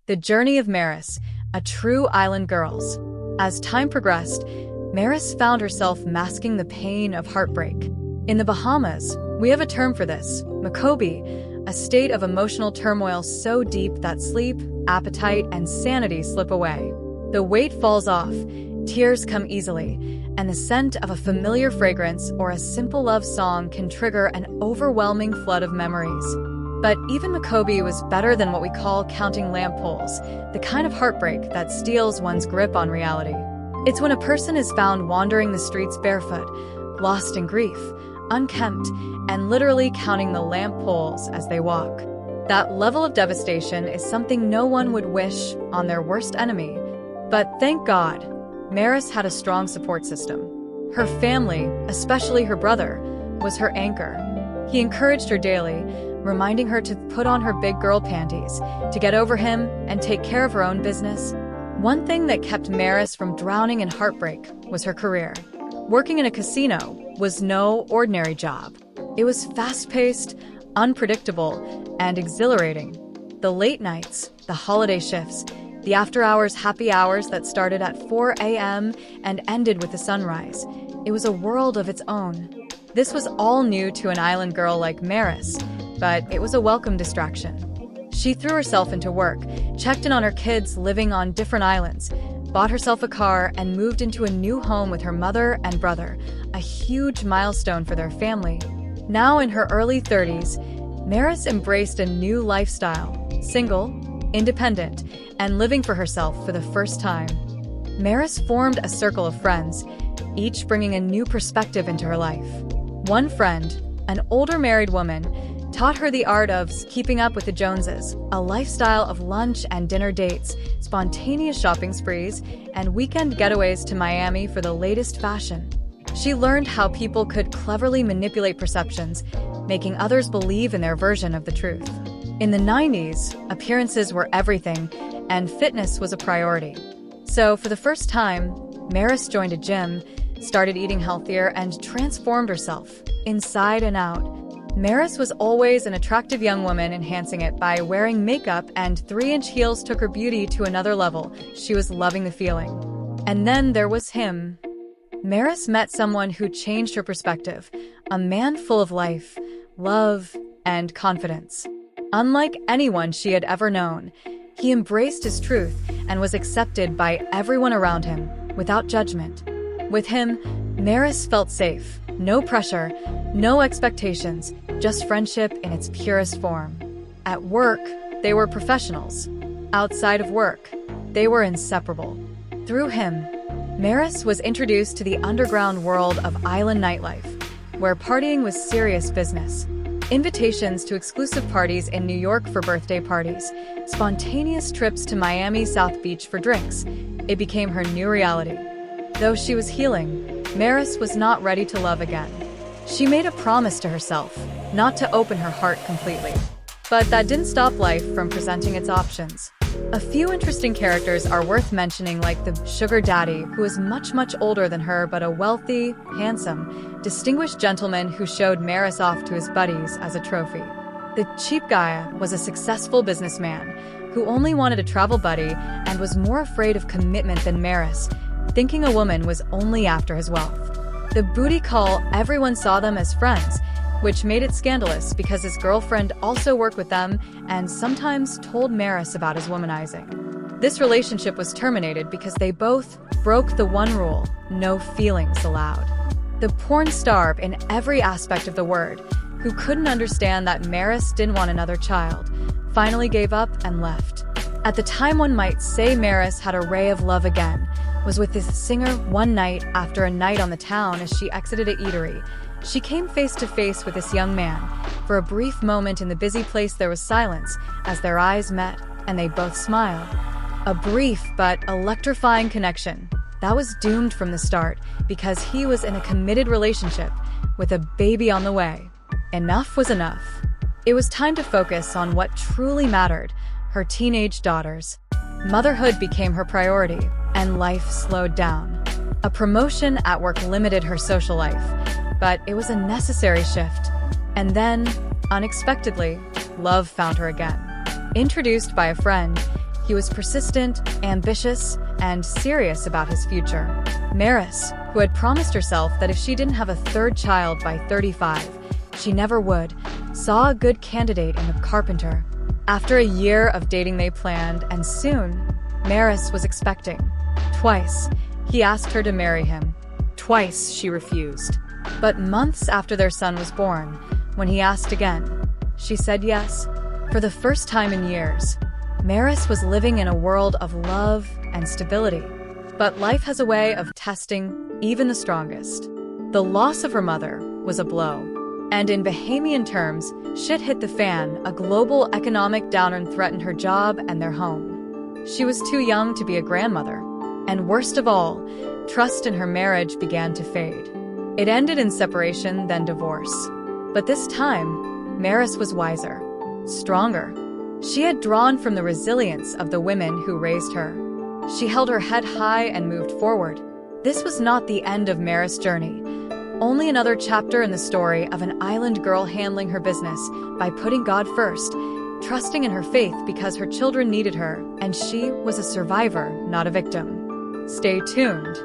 The Journey of Maris, a true island girls. As time progressed, Maris found herself masking the pain of heartbreak. In the Bahamas, we have a term for this, Makobi, a state of emotional turmoil so deep that sleep, appetite, and sanity slip away. The weight falls off, tears come easily, and the scent of a familiar fragrance or a simple love song can trigger an overwhelming flood of memories. But even Makobi was better than what we call counting lamp poles, the kind of heartbreak that steals one's grip on reality. It's when a person is found wandering the streets barefoot, lost in grief, unkempt, and literally counting the lamp poles as they walk. That level of devastation is something no one would wish on their worst enemy. But thank God, Maris had a strong support system. Her family, especially her brother, was her anchor. He encouraged her daily, reminding her to put on her big girl panties, to get over him and take care of her own business. One thing that kept Maris from drowning in heartbreak was her career. Working in a casino was no ordinary job. It was fast-paced, unpredictable, and exhilarating. The late nights, the holiday shifts, the after-hours happy hours that started at 4 a.m. and ended with the sunrise. It was a world of its own. This was all new to an island girl like Maris, but it was a welcome distraction. She threw herself into work, checked in on her kids living on different islands, bought herself a car, and moved into a new home with her mother and brother, a huge milestone for their family. Now in her early 30s, Maris embraced a new lifestyle, single, independent, and living for herself for the first time. Maris formed a circle of friends, each bringing a new perspective into her life. One friend, an older married woman, taught her the art of keeping up with the Joneses, a lifestyle of lunch and dinner dates, spontaneous shopping sprees, and weekend getaways to Miami for the latest fashion. She learned how people could cleverly manipulate perceptions, making others believe in their version of the truth. In the 90s, appearances were everything, and fitness was a priority. So for the first time, Maris joined a gym, started eating healthier, and transformed herself, inside and out. Maris was always an attractive young woman, enhancing it by wearing makeup, and 3-inch heels took her beauty to another level. She was loving the feeling. And then there was him. Maris met someone who changed her perspective, a man full of life, love, and confidence. Unlike anyone she had ever known, he embraced his truth and was accepted by everyone around him, without judgment. With him, Maris felt safe. No pressure, no expectations, just friendship in its purest form. At work, they were professionals. Outside of work, they were inseparable. Through him, Maris was introduced to the underground world of island nightlife, where partying was serious business. Invitations to exclusive parties in New York for birthday parties, spontaneous trips to Miami South Beach for drinks. It became her new reality. Though she was healing, Maris was not ready to love again. She made a promise to herself, not to open her heart completely. But that didn't stop life from presenting its options. A few interesting characters are worth mentioning, like the sugar daddy, who is much older than her but a wealthy, handsome, distinguished gentleman who showed Maris off to his buddies as a trophy. The cheap guy was a successful businessman who only wanted a travel buddy and was more afraid of commitment than Maris, thinking a woman was only after his wealth. The booty call, everyone saw them as friends, which made it scandalous because his girlfriend also worked with them and sometimes told Maris about his womanizing. This relationship was terminated because they both broke the one rule: no feelings allowed. The porn star in every aspect of the word, who couldn't understand that Maris didn't want another child, finally gave up and left. At the time one might say Maris had a ray of love again, was with this singer one night after a night on the town. As she exited a eatery, she came face to face with this young man. For a brief moment in the busy place there was silence as their eyes met, and they both smiled. A brief but electrifying connection that was doomed from the start because he was in a committed relationship with a baby on the way. Enough was enough. It was time to focus on what truly mattered: her teenage daughters. Motherhood became her priority, and life slowed down. A promotion at work limited her social life, but it was a necessary shift. And then, unexpectedly, love found her again. Introduced by a friend, He was persistent, ambitious, and serious about his future. Maris, who had promised herself that if she didn't have a third child by 35, she never would, saw a good candidate in the carpenter. After a year of dating they planned, and soon, Maris was expecting. Twice, he asked her to marry him. Twice, she refused. But months after their son was born, when he asked again, she said yes. For the first time in years, Maris was living in a world of love and stability. But life has a way of testing even the strongest. The loss of her mother was a blow. And in Bahamian terms, shit hit the fan. A global economic downturn threatened her job and their home. She was too young to be a grandmother. And worst of all, trust in her marriage began to fade. It ended in separation, then divorce. But this time, Maris was wiser, stronger. She had drawn from the resilience of the women who raised her. She held her head high and moved forward. This was not the end of Maris' journey, only another chapter in the story of an island girl handling her business by putting God first, trusting in her faith because her children needed her, and she was a survivor, not a victim. Stay tuned.